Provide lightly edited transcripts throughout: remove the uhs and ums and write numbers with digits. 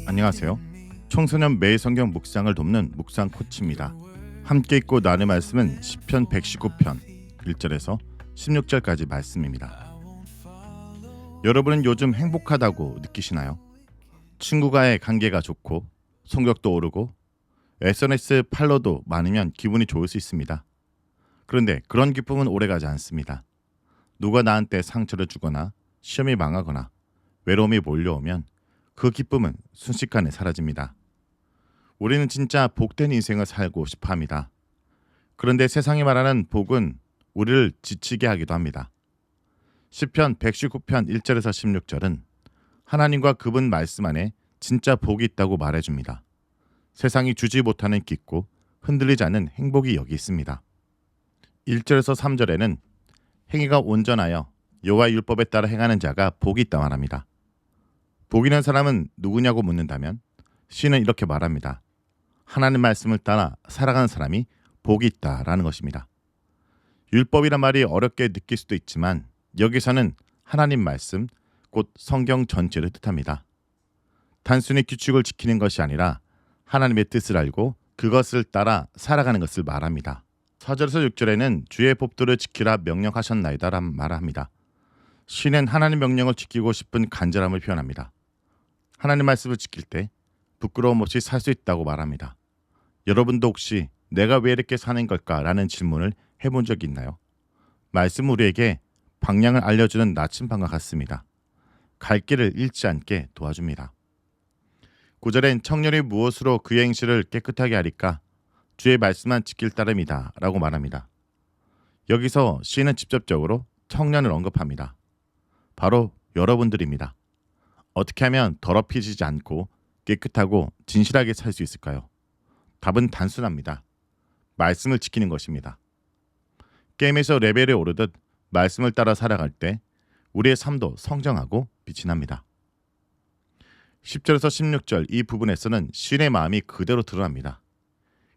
안녕하세요. 청소년 매일 성경 묵상을 돕는 묵상 코치입니다. 함께 읽고 나눌 말씀은 시편 119편 1절에서 16절까지 말씀입니다. 여러분은 요즘 행복하다고 느끼시나요? 친구와의 관계가 좋고 성격도 오르고 SNS 팔로도 많으면 기분이 좋을 수 있습니다. 그런데 그런 기쁨은 오래가지 않습니다. 누가 나한테 상처를 주거나 시험이 망하거나 외로움이 몰려오면 그 기쁨은 순식간에 사라집니다. 우리는 진짜 복된 인생을 살고 싶어 합니다. 그런데 세상이 말하는 복은 우리를 지치게 하기도 합니다. 시편 119편 1절에서 16절은 하나님과 그분 말씀 안에 진짜 복이 있다고 말해줍니다. 세상이 주지 못하는 깊고 흔들리지 않는 행복이 여기 있습니다. 1절에서 3절에는 행위가 온전하여 여호와의 율법에 따라 행하는 자가 복이 있다 말합니다. 복 있는 사람은 누구냐고 묻는다면 시는 이렇게 말합니다. 하나님 말씀을 따라 살아가는 사람이 복이 있다라는 것입니다. 율법이란 말이 어렵게 느낄 수도 있지만 여기서는 하나님 말씀, 곧 성경 전체를 뜻합니다. 단순히 규칙을 지키는 것이 아니라 하나님의 뜻을 알고 그것을 따라 살아가는 것을 말합니다. 4절에서 6절에는 주의 법도를 지키라 명령하셨나이다 라는 말을 합니다. 시는 하나님 명령을 지키고 싶은 간절함을 표현합니다. 하나님 말씀을 지킬 때 부끄러움 없이 살 수 있다고 말합니다. 여러분도 혹시 내가 왜 이렇게 사는 걸까라는 질문을 해본 적이 있나요? 말씀은 우리에게 방향을 알려주는 나침반과 같습니다. 갈 길을 잃지 않게 도와줍니다. 9절엔 청년이 무엇으로 그의 행실을 깨끗하게 하리까? 주의 말씀만 지킬 따름이다 라고 말합니다. 여기서 시인은 직접적으로 청년을 언급합니다. 바로 여러분들입니다. 어떻게 하면 더럽혀지지 않고 깨끗하고 진실하게 살 수 있을까요? 답은 단순합니다. 말씀을 지키는 것입니다. 게임에서 레벨이 오르듯 말씀을 따라 살아갈 때 우리의 삶도 성장하고 빛이 납니다. 10절에서 16절 이 부분에서는 시인의 마음이 그대로 드러납니다.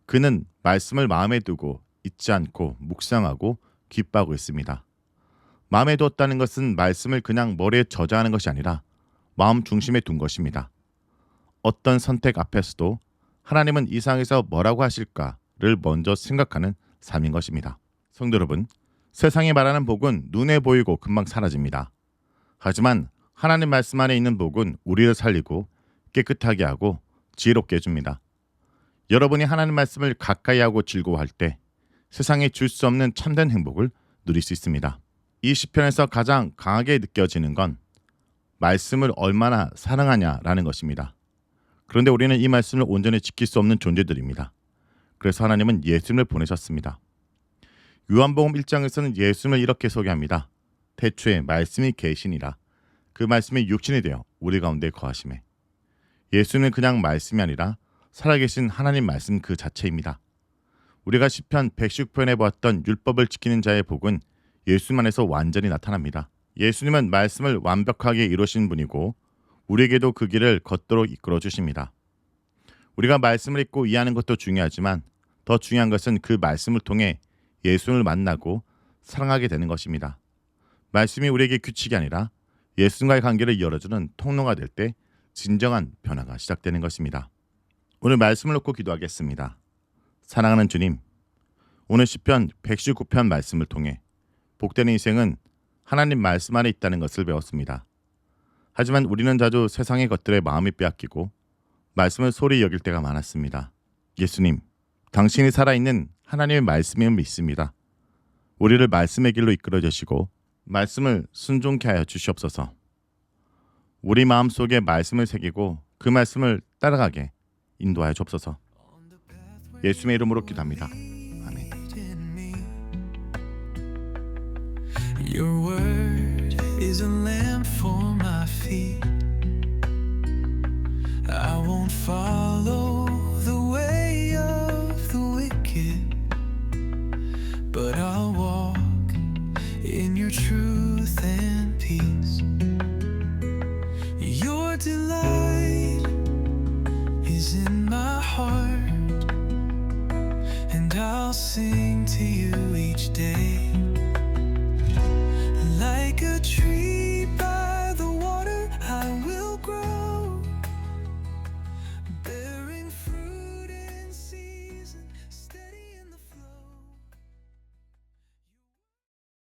그는 말씀을 마음에 두고 잊지 않고 묵상하고 기뻐하고 있습니다. 마음에 두었다는 것은 말씀을 그냥 머리에 저장하는 것이 아니라 마음 중심에 둔 것입니다. 어떤 선택 앞에서도 하나님은 이 상황에서 뭐라고 하실까를 먼저 생각하는 삶인 것입니다. 성도 여러분, 세상이 말하는 복은 눈에 보이고 금방 사라집니다. 하지만 하나님 말씀 안에 있는 복은 우리를 살리고 깨끗하게 하고 지혜롭게 해줍니다. 여러분이 하나님 말씀을 가까이 하고 즐거워할 때 세상에 줄 수 없는 참된 행복을 누릴 수 있습니다. 이 시편에서 가장 강하게 느껴지는 건 말씀을 얼마나 사랑하냐라는 것입니다. 그런데 우리는 이 말씀을 온전히 지킬 수 없는 존재들입니다. 그래서 하나님은 예수님을 보내셨습니다. 요한복음 1장에서는 예수님을 이렇게 소개합니다. 태초에 말씀이 계시니라. 그 말씀이 육신이 되어 우리 가운데 거하심에. 예수는 그냥 말씀이 아니라 살아계신 하나님 말씀 그 자체입니다. 우리가 시편 119편에 보았던 율법을 지키는 자의 복은 예수님 안에서 완전히 나타납니다. 예수님은 말씀을 완벽하게 이루신 분이고 우리에게도 그 길을 걷도록 이끌어 주십니다. 우리가 말씀을 읽고 이해하는 것도 중요하지만 더 중요한 것은 그 말씀을 통해 예수님을 만나고 사랑하게 되는 것입니다. 말씀이 우리에게 규칙이 아니라 예수님과의 관계를 열어주는 통로가 될 때 진정한 변화가 시작되는 것입니다. 오늘 말씀을 놓고 기도하겠습니다. 사랑하는 주님, 오늘 시편 119편 말씀을 통해 복되는 인생은 하나님 말씀 안에 있다는 것을 배웠습니다. 하지만 우리는 자주 세상의 것들에 마음이 빼앗기고 말씀을 소홀히 여길 때가 많았습니다. 예수님, 당신이 살아있는 하나님의 말씀을 믿습니다. 우리를 말씀의 길로 이끌어 주시고 말씀을 순종케 하여 주시옵소서. 우리 마음속에 말씀을 새기고 그 말씀을 따라가게 인도하여 주옵소서. 예수님의 이름으로 기도합니다. 아멘. Your word is a lamp for my feet. I won't follow the way of the wicked, but I'll walk in your truth and peace. Your delight is in my heart, and I'll sing to you each day.